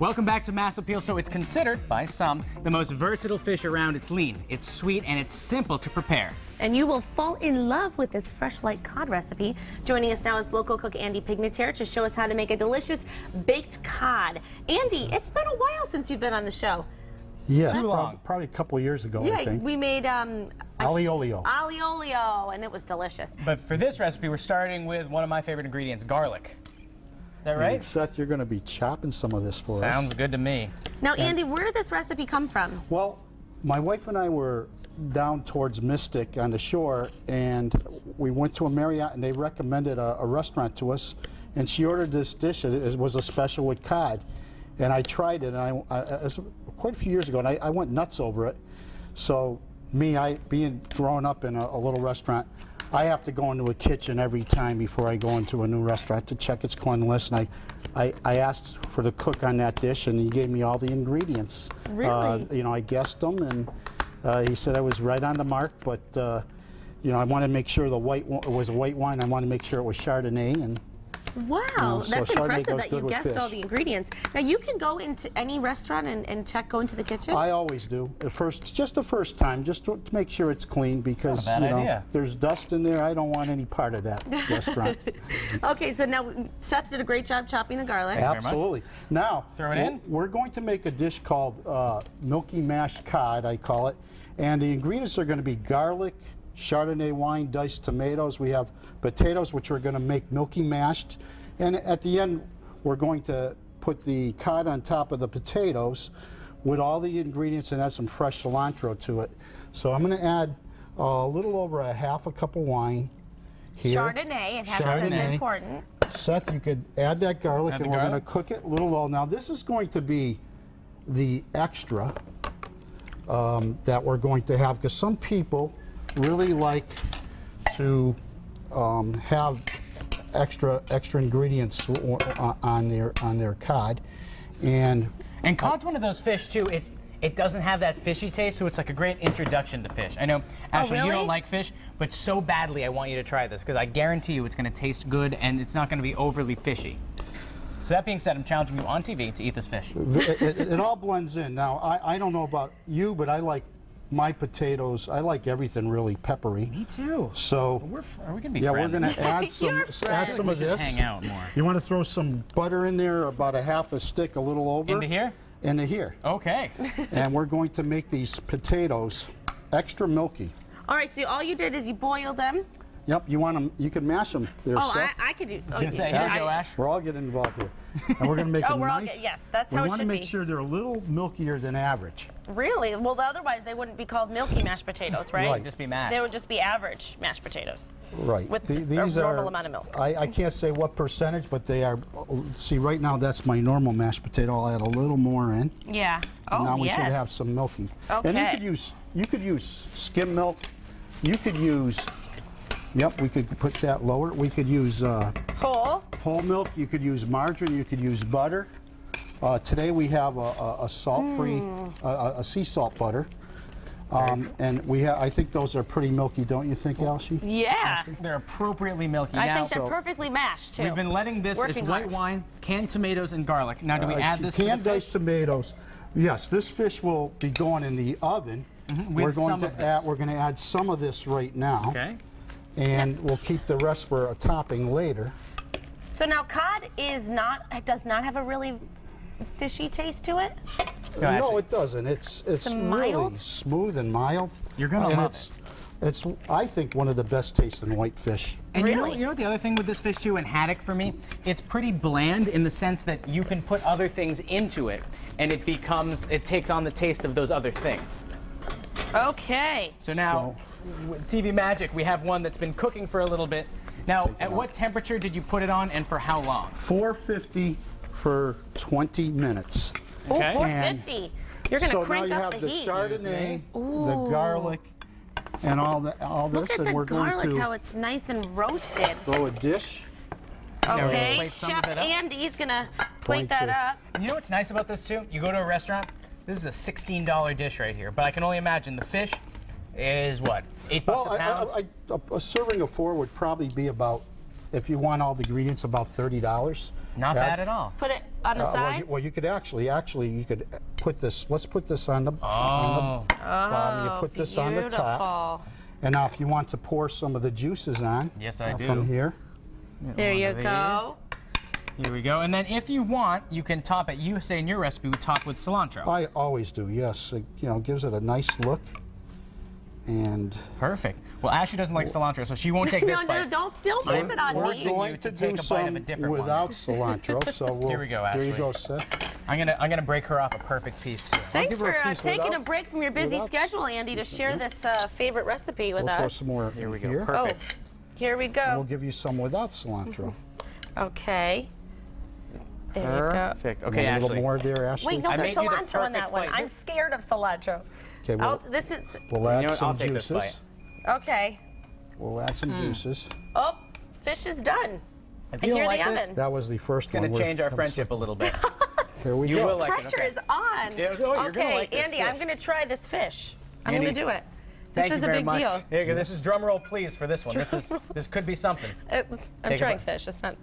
Welcome back to Mass Appeal. So it's considered, by some, the most versatile fish around. It's lean, it's sweet, and it's simple to prepare. And you will fall in love with this fresh light cod recipe. Joining us now is local cook Andy Pignatier to show us how to make a delicious baked cod. Andy, it's been a while since you've been on the show. Yes, Too long. probably a couple of years ago, I Yeah, think. we made Aglio olio. aglio olio, and it was delicious. But for this recipe, we're starting with one of my favorite ingredients, garlic. Is that right? And Seth, you're going to be chopping some of this for Sounds us. good to me. Now, Andy, where did this recipe come from? Well, my wife and I were down towards Mystic on the shore, and we went to a Marriott, and they recommended a restaurant to us, and she ordered this dish. It was a special with cod, and I tried it, and it was quite a few years ago, and I went nuts over it. So being growing up in a little restaurant, I have to go into a kitchen every time before I go into a new restaurant to check its cleanliness, and I asked for the cook on that dish, and he gave me all the ingredients. Really? You know, I guessed them, and he said I was right on the mark, but you know, I wanted to make sure it was a white wine. I wanted to make sure it was Chardonnay, and Wow, so that's Chardonnay impressive goes that good you with guessed all fish. the ingredients. Now, you can go into any restaurant and go into the kitchen? I always do. Just the first time, just to make sure it's clean, because Not a bad you know, idea. there's dust in there. I don't want any part of that restaurant. Okay, so now Seth did a great job chopping the garlic. Yeah. very much. Absolutely. Now, Throw it in. we're going to make a dish called milky mashed cod, I call it. And the ingredients are going to be garlic, Chardonnay wine, diced tomatoes. We have potatoes, which we're going to make milky mashed. And at the end, we're going to put the cod on top of the potatoes with all the ingredients and add some fresh cilantro to it. So I'm going to add a little over a half a cup of wine here. Chardonnay, it has to be Chardonnay. important. Seth, you could add that garlic, Add and the we're going to garlic? cook it a little low. Now, this is going to be the extra that we're going to have, because some people really like to have extra ingredients on their cod, and cod's one of those fish, too. It doesn't have that fishy taste, so it's like a great introduction to fish. I know, Ashley, you really? don't like fish, but so badly I want you to try this, because I guarantee you it's going to taste good, and it's not going to be overly fishy. So that being said, I'm challenging you on TV to eat this fish. it all blends in. Now, I don't know about you, but I like my potatoes. I like everything really peppery. Me too. So Are we going to be yeah, friends? we're going to add You're add friends. some of We should this. hang out more. You want to throw some butter in there, about a half a stick, a little over. Into here? Into here. Okay. And we're going to make these potatoes extra milky. All right, so all you did is you boiled them. Yep, you want them, you can mash them there, Oh, Seth. I could do. I was gonna say, here you go, Ash. We're all getting involved here. And we're going to make Oh, them we're all nice. yes, that's we how it want to should make be. sure they're a little milkier than average. Really? Well, otherwise they wouldn't be called milky mashed potatoes, right? Right. Just be mashed. They would just be average mashed potatoes. Right. With a These normal are, amount of milk. I can't say what percentage, but they are, see, right now that's my normal mashed potato. I'll add a little more in. Yeah. Oh, Now we yes. should have some milky. And Okay. you could use skim milk. You could use, yep, we could put that lower. We could use Whole. whole milk. You could use margarine. You could use butter. Today we have a salt-free, a sea salt butter. And I think those are pretty milky, don't you think, Elsie? Yeah. They're appropriately milky. I now, think they're perfectly mashed too. we've been letting this, Working it's white hard. wine, canned tomatoes, and garlic. Now, do we add this to the Canned fish? diced tomatoes. Yes, this fish will be going in the oven. with some of this. We're going to add some of this right now. Okay. And we'll keep the rest for a topping later. So now cod does not have a really fishy taste to it. Go, No, Ashley. it doesn't. It's really mild? smooth and mild. You're gonna and love it's I think one of the best tasting white fish. And Really? you know what the other thing with this fish too, and haddock for me, it's pretty bland in the sense that you can put other things into it, and it takes on the taste of those other things. Okay. So now, with TV Magic, we have one that's been cooking for a little bit. Now, at what temperature did you put it on, and for how long? 450 for 20 minutes. Oh, Okay. 450. You're gonna So now crank you up have the the heat. Chardonnay, the Ooh. garlic, and all Look this, at and the we're garlic, going how to it's nice and roasted. throw a dish. we're gonna Okay, plate some of Chef it up. Andy's gonna plate Going that to. up. And you know what's nice about this too? You go to a restaurant, this is a $16 dish right here, but I can only imagine the fish is what, $8 Well, a pound? a serving of 4 would probably be about if you want all the ingredients, about $30. Not Okay? bad at all. Put it on the side. Well, you could actually, you could put this. Let's put this on the Oh. bottom. You put this on the top. Beautiful. And now, if you want to pour some of the juices on, Yes, I do. from here. There you One of go. Here we go. And then if you want, you can top it. You say in your recipe, we top with cilantro. I always do. Yes, it, gives it a nice look. And Perfect. Well, Ashley doesn't like cilantro, so she won't take this No, bite. don't place it on we're me. going you to to take do a bite of some a different one. without cilantro. So we'll, Here we go, There you Ashley. go, Seth. I'm gonna break her off a perfect piece. Here. Thanks give her for a piece taking a without- break from your busy without- schedule, Andy, to share this favorite recipe with We'll throw us. some more Here we in go. here. Perfect. Oh, here we We'll go. give you some without cilantro. Okay. There you go. Perfect. Okay, a little Ashley. more there, Ashley. Wait, no, I there's made you the cilantro on that perfect one. bite. I'm scared of cilantro. Okay, we'll, This is we'll You add know what? some I'll take this juices. bite. okay. We'll add some juices. Oh, fish is done. If I you hear don't the like this, oven. That was the first it's gonna one. change our friendship a little bit. Here we You go. will like it. Pressure Okay. is on. Yeah, oh, you're gonna okay, like this Andy, I'm fish. going to try this fish. I'm Andy, going to do it. This Thank is you a very big much. deal. Here you go. This is drum roll, please, for this one. This could be something. I'm Take a trying bite. fish. It's not.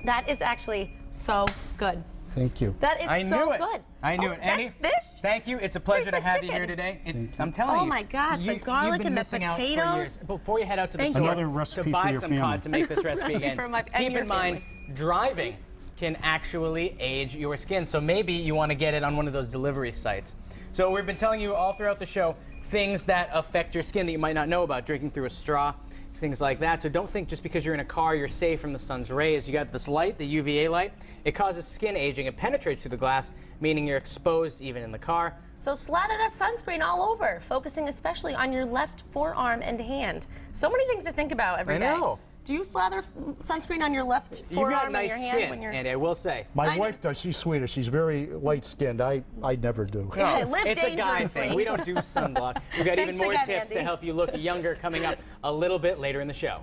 That is actually so good. Thank you. That is I so knew it. good. I knew Oh, it. Andy, that's fish? thank you. It's a pleasure Tastes to like have you here chicken. today. I'm telling you. Oh my gosh, the garlic you've been and the missing out for potatoes. years. Before you head out to the Thank store you. Another recipe to for buy your some family. cod to make this recipe again, For my- and keep your in mind, family. driving can actually age your skin. So maybe you want to get it on one of those delivery sites. So we've been telling you all throughout the show things that affect your skin that you might not know about. Drinking through a straw, things like that. So don't think just because you're in a car you're safe from the sun's rays. You got this light, the UVA light. It causes skin aging. It penetrates through the glass, meaning you're exposed even in the car. So slather that sunscreen all over, focusing especially on your left forearm and hand. So many things to think about every day. I know. Do you slather sunscreen on your left You've forearm got and nice your hand skin, when you're? and I will say. My I- wife does. She's Swedish. She's very light-skinned. I never do. I live It's a guy dangerously. thing. We don't do sunblock. We've got even Thanks more again, tips to Andy. help you look younger coming up a little bit later in the show.